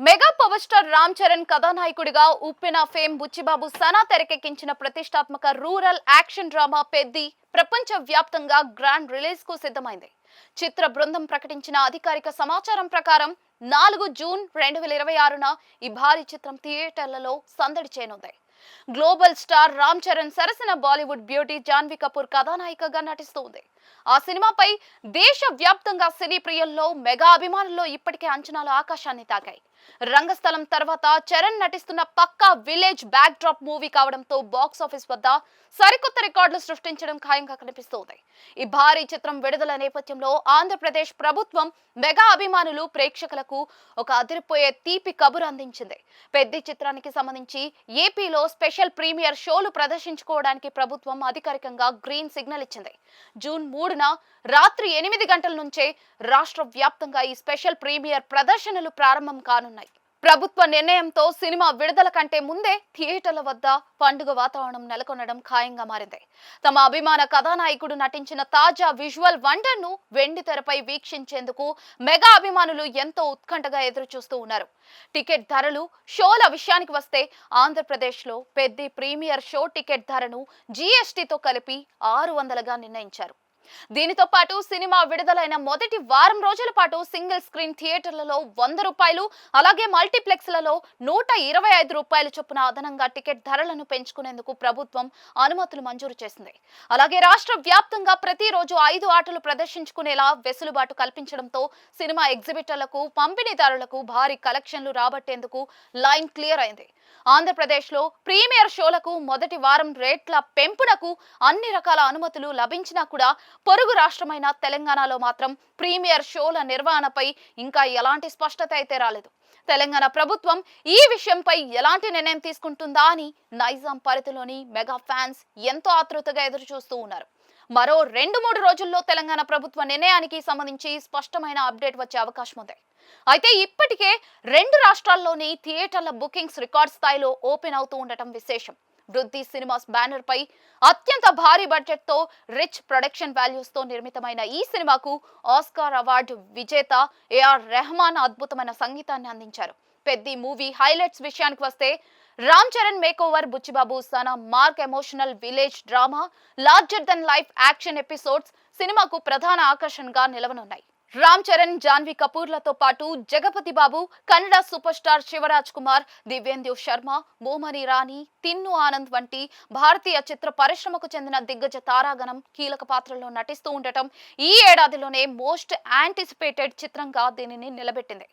Mega power star Ram Charan కథానాయకుడిగా ఉప్పెన fame Buchibabu Sana తెరకెక్కించిన ప్రతిష్టాత్మక రూరల్ యాక్షన్ డ్రామా పెద్ది ప్రపంచ వ్యాప్తంగా గ్రాండ్ రిలీజ్ కు సిద్ధమైంది. చిత్ర బృందం ప్రకటించిన అధికారిక సమాచారం ప్రకారం 4 జూన్ 2026న ఈ భారీ చిత్రం థియేటర్లలో సందడి చేయనుంది. గ్లోబల్ స్టార్ రామ్ చరణ్ సరసన బాలీవుడ్ బ్యూటీ జాన్వీ కపూర్ కథానాయికగా నటిస్తుంది. ఆ సినిమాపై దేశ వ్యాప్తంగా సినీ ప్రియుల్లో మెగా అభిమానుల్లో ఇప్పటికే అంచనాలు ఆకాశాన్ని తాకాయి. రంగస్థలం తర్వాత చరణ్ నటిస్తున్న పక్కా విలేజ్ బ్యాక్ డ్రాప్ మూవీ కావడంతో బాక్స్ ఆఫీస్ వద్ద సరికొత్త రికార్డులు సృష్టించడం ఖాయంగా కనిపిస్తోంది. ఈ భారీ చిత్రం విడుదల నేపథ్యంలో ఆంధ్రప్రదేశ్ ప్రభుత్వం మెగా అభిమానులు ప్రేక్షకులకు ఒక అదిరిపోయే తీపి కబురు అందించింది. పెద్ద చిత్రానికి సంబంధించి ఏపీలో స్పెషల్ ప్రీమియర్ షోలు ప్రదర్శించుకోవడానికి ప్రభుత్వం అధికారికంగా గ్రీన్ సిగ్నల్ ఇచ్చింది. జూన్ 3న రాత్రి 8 గంటల నుంచే రాష్ట్ర వ్యాప్తంగా ఈ స్పెషల్ ప్రీమియర్ ప్రదర్శనలు ప్రారంభం కానున్నాయి. ప్రభుత్వ నిర్ణయంతో సినిమా విడుదల కంటే ముందే థియేటర్ల వద్ద పండుగ వాతావరణం నెలకొనడం ఖాయంగా మారింది. తమ అభిమాన కథానాయకుడు నటించిన తాజా విజువల్ వండర్ ను వెండి తెరపై వీక్షించేందుకు మెగా అభిమానులు ఎంతో ఉత్కంఠగా ఎదురు చూస్తూ ఉన్నారు. టికెట్ ధరలు, షోల విషయానికి వస్తే ఆంధ్రప్రదేశ్లో పెద్ద ప్రీమియర్ షో టికెట్ ధరను జీఎస్టీతో కలిపి 600గా నిర్ణయించారు. దీనితో పాటు సినిమా విడుదలైన మొదటి వారం రోజుల పాటు సింగిల్ స్క్రీన్ థియేటర్లలో 100 రూపాయలు, అలాగే మల్టీప్లెక్స్లలో 125 రూపాయలు చొప్పున అదనంగా టికెట్ ధరలను పెంచుకునేందుకు ప్రభుత్వం అనుమతులు మంజూరు చేసింది. అలాగే రాష్ట్ర వ్యాప్తంగా ప్రతిరోజు 5 ఆటలు ప్రదర్శించుకునేలా వెసులుబాటు కల్పించడంతో సినిమా ఎగ్జిబిటర్లకు, పంపిణీదారులకు భారీ కలెక్షన్లు రాబట్టేందుకు లైన్ క్లియర్ అయింది. ఆంధ్రప్రదేశ్లో ప్రీమియర్ షోలకు మొదటి వారం రేట్ల పెంపునకు అన్ని రకాల అనుమతులు లభించినా కూడా పొరుగు రాష్ట్రమైన తెలంగాణలో మాత్రం ప్రీమియర్ షోల నిర్వహణపై ఇంకా ఎలాంటి స్పష్టత అయితే రాలేదు. తెలంగాణ ప్రభుత్వం ఈ విషయంపై ఎలాంటి నిర్ణయం తీసుకుంటుందా అని నైజాం పరిధిలోని మెగా ఫ్యాన్స్ ఎంతో ఆతృతగా ఎదురు చూస్తూ ఉన్నారు. మరో 2-3 రోజుల్లో తెలంగాణ ప్రభుత్వ నిర్ణయానికి సంబంధించి స్పష్టమైన అప్డేట్ వచ్చే అవకాశం ఉంది. అయితే ఇప్పటికే 2 రాష్ట్రాల్లోని థియేటర్ల బుకింగ్స్ రికార్డ్ స్థాయిలో ఓపెన్ అవుతూ ఉండటం విశేషం. వృద్ధి సినిమాస్ బ్యానర్ పై అత్యంత భారీ బడ్జెట్ తో రిచ్ ప్రొడక్షన్ వాల్యూస్ తో నిర్మితమైన ఈ సినిమాకు ఆస్కార్ అవార్డు విజేత ఏఆర్ రెహమాన్ అద్భుతమైన సంగీతాన్ని అందించారు. పెద్ద మూవీ హైలైట్స్ విషయానికి వస్తే Ram Charan makeover, Buchibabu Sana mark emotional village drama, larger than life action episodes సినిమాకు ప్రధాన ఆకర్షణగా నిలవనున్నాయి. రామ్ చరణ్, జాన్వీ కపూర్లతో పాటు జగపతి బాబు, కన్నడ సూపర్ స్టార్ శివరాజ్ కుమార్, దివ్యేందు శర్మ, మోమని రాణి, తిన్ను ఆనంద్ వంటి భారతీయ చిత్ర పరిశ్రమకు చెందిన దిగ్గజ తారాగణం కీలక పాత్రల్లో నటిస్తూ ఉండటం ఈ ఏడాదిలోనే మోస్ట్ యాంటిసిపేటెడ్ చిత్రంగా దీనిని నిలబెట్టింది.